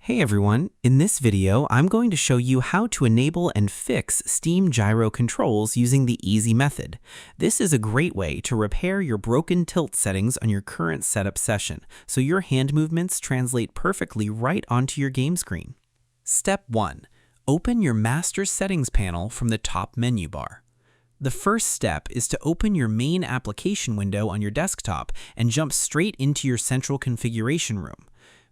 Hey everyone, in this video I'm going to show you how to enable and fix Steam Gyro controls using the easy method. This is a great way to repair your broken tilt settings on your current setup session, so your hand movements translate perfectly right onto your game screen. Step 1. Open your Master Settings panel from the top menu bar. The first step is to open your main application window on your desktop and jump straight into your central configuration room.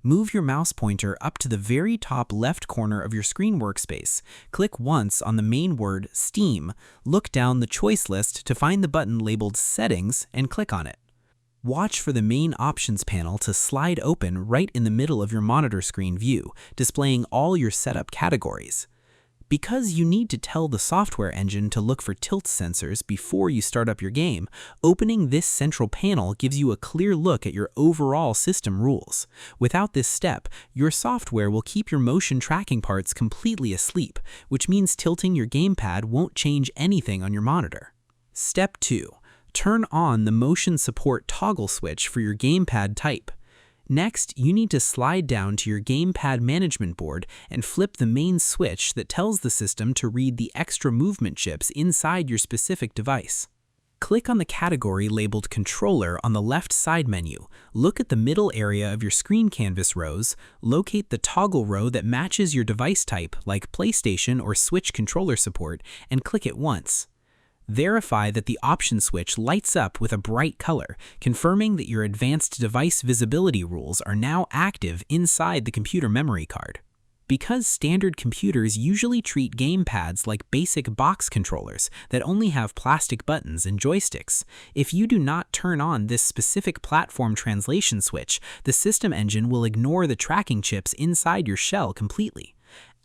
Move your mouse pointer up to the very top left corner of your screen workspace. Click once on the main word Steam, look down the choice list to find the button labeled Settings and click on it. Watch for the main options panel to slide open right in the middle of your monitor screen view, displaying all your setup categories. Because you need to tell the software engine to look for tilt sensors before you start up your game, opening this central panel gives you a clear look at your overall system rules. Without this step, your software will keep your motion tracking parts completely asleep, which means tilting your gamepad won't change anything on your monitor. Step 2. Turn on the motion support toggle switch for your gamepad type. Next, you need to slide down to your gamepad management board and flip the main switch that tells the system to read the extra movement chips inside your specific device. Click on the category labeled Controller on the left side menu. Look at the middle area of your screen canvas rows, locate the toggle row that matches your device type like PlayStation or Switch controller support, and click it once. Verify that the option switch lights up with a bright color, confirming that your advanced device visibility rules are now active inside the computer memory card. Because standard computers usually treat gamepads like basic box controllers that only have plastic buttons and joysticks, if you do not turn on this specific platform translation switch, the system engine will ignore the tracking chips inside your shell completely.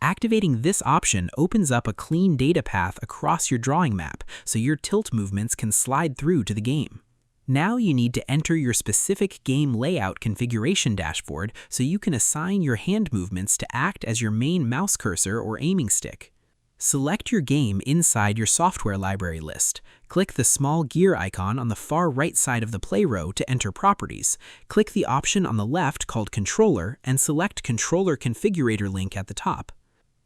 Activating this option opens up a clean data path across your drawing map, so your tilt movements can slide through to the game. Now you need to enter your specific game layout configuration dashboard so you can assign your hand movements to act as your main mouse cursor or aiming stick. Select your game inside your software library list. Click the small gear icon on the far right side of the play row to enter properties. Click the option on the left called Controller and select Controller Configurator link at the top.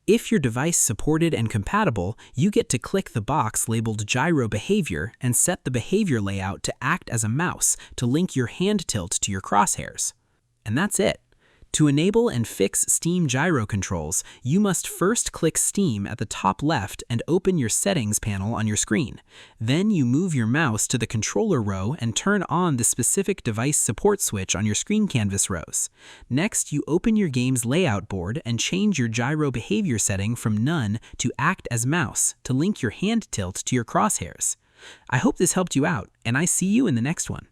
If your device supported and compatible, you get to click the box labeled Gyro Behavior and set the behavior layout to act as a mouse to link your hand tilt to your crosshairs. And that's it. To enable and fix Steam Gyro controls, you must first click Steam at the top left and open your settings panel on your screen. Then you move your mouse to the controller row and turn on the specific device support switch on your screen canvas rows. Next, you open your game's layout board and change your gyro behavior setting from None to Act as Mouse to link your hand tilt to your crosshairs. I hope this helped you out, and I see you in the next one.